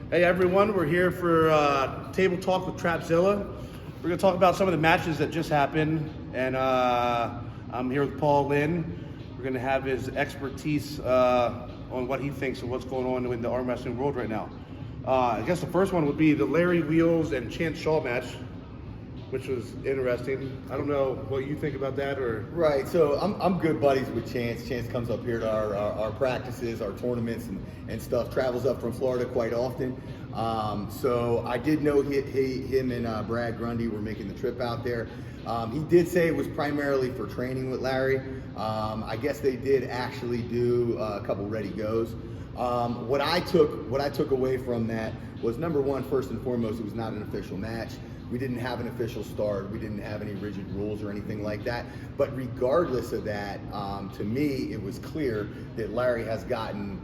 Hey everyone, we're here for Table Talk with Trapzilla. We're going to talk about some of the matches that just happened, and I'm here with Paul Linn. We're going to have his expertise on what he thinks of what's going on in the arm wrestling world right now. I guess the first one would be the Larrywheels and Chanceshaw match, which was interesting. I don't know what you think about that, or right. So I'm good buddies with Chance. Chance comes up here to our practices, our tournaments, and stuff. Travels up from Florida quite often. So I did know him and Brad Grundy were making the trip out there. He did say it was primarily for training with Larry. I guess they did actually do a couple ready goes. What I took away from that was, number one, first and foremost, it was not an official match. We didn't have an official start. We didn't have any rigid rules or anything like that. But regardless of that, to me, it was clear that Larry has gotten,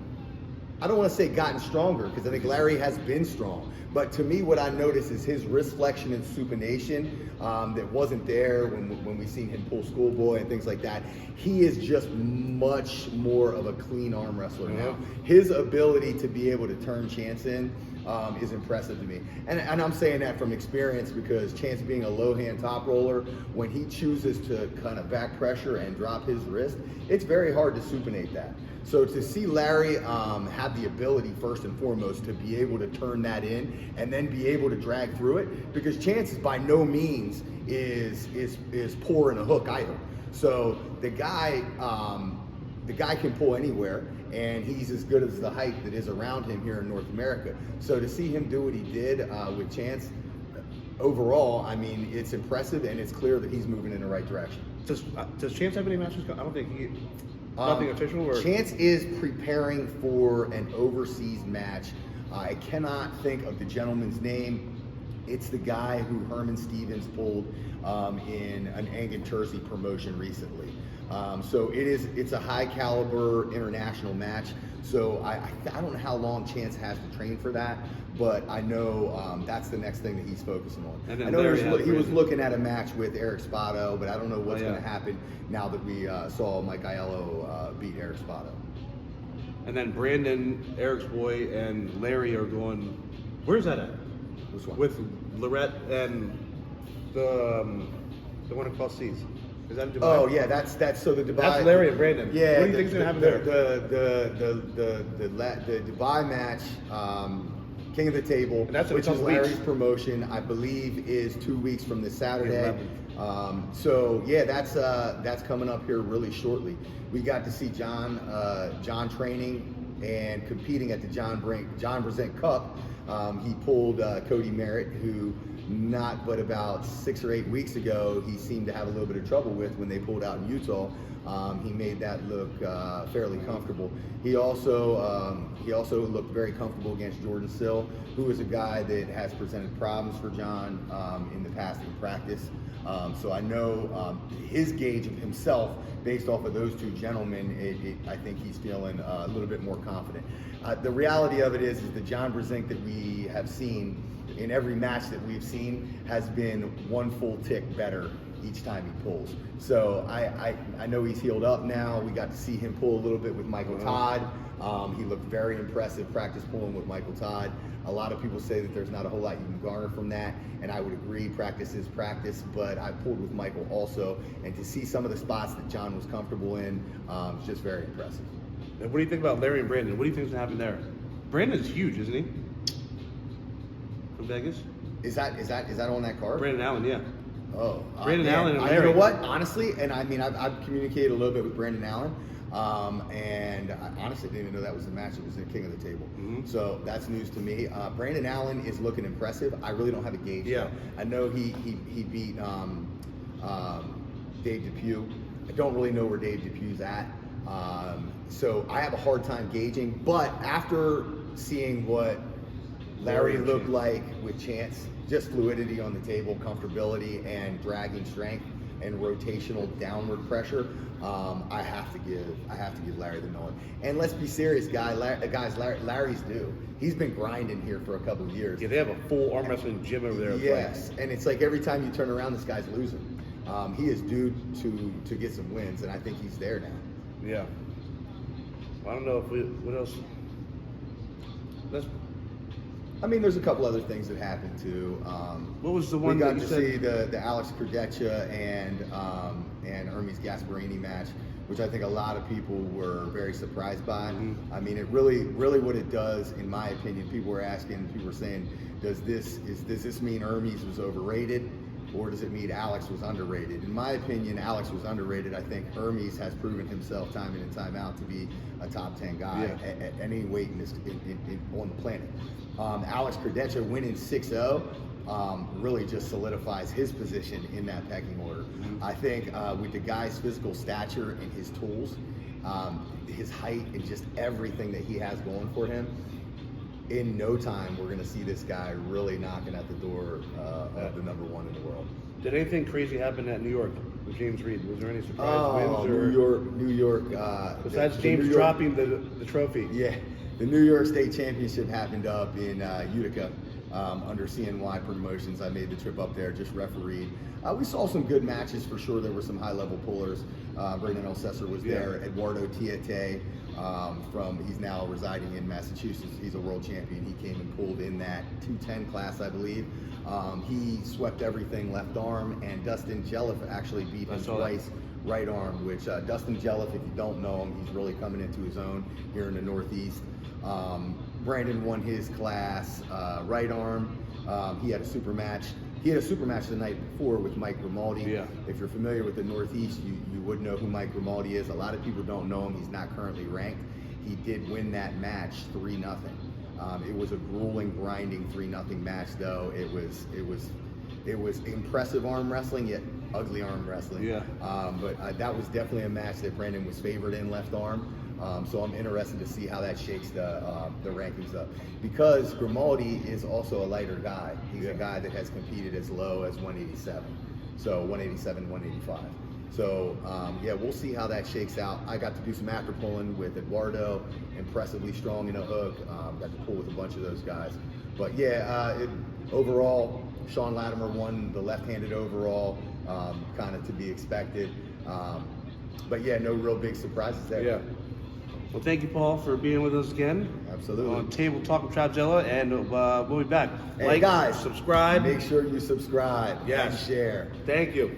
I don't want to say gotten stronger, because I think Larry has been strong. But to me, what I noticed is his wrist flexion and supination that wasn't there when we seen him pull Schoolboy and things like that. He is just much more of a clean arm wrestler now. His ability to be able to turn Chance in is impressive to me. And I'm saying that from experience, because Chance, being a low hand top roller, when he chooses to kind of back pressure and drop his wrist, it's very hard to supinate that. So to see Larry have the ability, first and foremost, to be able to turn that in and then be able to drag through it, because Chance by no means is poor in a hook either. So the guy can pull anywhere, and he's as good as the height that is around him here in North America. So to see him do what he did with Chance, overall, I mean, it's impressive, and it's clear that he's moving in the right direction. Does Chance have any matches? I don't think he. Nothing official? Or? Chance is preparing for an overseas match. I cannot think of the gentleman's name. It's the guy who Herman Stevens pulled in an Angin Jersey promotion recently. So it's a high caliber international match. So I don't know how long Chance has to train for that, but I know that's the next thing that he's focusing on. And I know he was looking at a match with Eric Spotto, but I don't know what's going to happen now that we saw Mike Aiello beat Eric Spotto. And then Brandon, Eric's boy, and Larry are going. Where's that at? Which one? With LARRETT and the one across seas. Is that Dubai? Oh yeah, that's so the Dubai. That's Larry and Brandon. Yeah. What do you think is gonna happen there? The Dubai match, King of the Table, which is Larry's promotion, I believe, is 2 weeks from this Saturday. So yeah, that's coming up here really shortly. We got to see John training and competing at the JohnBRZENK Cup. He pulled Cody Merritt, who not but about 6 or 8 weeks ago he seemed to have a little bit of trouble with when they pulled out in Utah. He made that look fairly comfortable. He also looked very comfortable against Jordan Sill, who is a guy that has presented problems for John in the past in practice. So I know his gauge of himself, based off of those two gentlemen, I think he's feeling a little bit more confident. The reality of it is the JohnBRZENK that we have seen in every match that we've seen has been one full tick better each time he pulls. So I know he's healed up now. We got to see him pull a little bit with Michael Todd. He looked very impressive practice pulling with Michael Todd. A lot of people say that there's not a whole lot you can garner from that, and I would agree, practice is practice, but I pulled with Michael also, and to see some of the spots that John was comfortable in, is just very impressive. And what do you think about Larry and Brandon? What do you think is going to happen there? Brandon's huge, isn't he? From Vegas? Is that on that card? Brandon Allen, yeah. Oh, Brandon Allen and Larry. You know what? Honestly, and I mean, I've communicated a little bit with Brandon Allen, and I honestly didn't even know that was the match that was in King of the Table. So that's news to me. Brandon Allen is looking impressive. I really don't have a gauge. Yeah. I know he beat Dave Depew. I don't really know where Dave Depew's at. So I have a hard time gauging. But after seeing what Larry looked like with Chance, just fluidity on the table, comfortability, and dragging strength and rotational downward pressure, I have to give Larry the nod. And let's be serious, guys. Larry's due. He's been grinding here for a couple of years. Yeah, they have a full arm wrestling gym over there. Yes, and it's like every time you turn around, this guy's losing. He is due to get some wins, and I think he's there now. Yeah. Well, I don't know if what else. I mean, there's a couple other things that happened too. What was the one we got that you to said? see the Alex Krdecha and Hermes Gasparini match, which I think a lot of people were very surprised by. I mean, it really what it does, in my opinion, people were saying, does this mean Hermes was overrated, or does it mean Alex was underrated? In my opinion, Alex was underrated. I think Hermes has proven himself time in and time out to be a top 10 guy at any weight on the planet. Alex Krdecha winning 6-0 really just solidifies his position in that pecking order. I think with the guy's physical stature and his tools, his height, and just everything that he has going for him, in no time we're going to see this guy really knocking at the door of the #1 in the world. Did anything crazy happen at New York with James Reed? Was there any surprise wins? New York. Besides James dropping the trophy. Yeah, the New York State Championship happened up in Utica under CNY Promotions. I made the trip up there, just refereed. We saw some good matches for sure. There were some high-level pullers. Brendan Elsesser was there. Eduardo Tiete, he's now residing in Massachusetts. He's a world champion. He came and pulled in that 210 class, I believe. He swept everything left arm, and Dustin Jelliff actually beat him twice right arm, which Dustin Jelliff, if you don't know him, he's really coming into his own here in the Northeast. Brandon won his class right arm. He had a super match. He had a super match the night before with Mike Grimaldi. Yeah. If you're familiar with the Northeast, you would know who Mike Grimaldi is. A lot of people don't know him. He's not currently ranked. He did win that match 3-0. It was a grueling, grinding 3-0 match, though. It was impressive arm wrestling, yet ugly arm wrestling. Yeah. But that was definitely a match that Brandon was favored in left arm. So I'm interested to see how that shakes the rankings up, because Grimaldi is also a lighter guy. He's a guy that has competed as low as 187, so 187, 185. So yeah, we'll see how that shakes out. I got to do some after pulling with Eduardo, impressively strong in a hook. Got to pull with a bunch of those guys. But yeah, overall, Sean Latimer won the left-handed overall, kind of to be expected. But yeah, no real big surprises there. Yeah. Well, thank you, Paul, for being with us again. Absolutely. On Table Talk with Trapzilla, and we'll be back. And like, guys, subscribe. Make sure you subscribe Yes. and share. Thank you.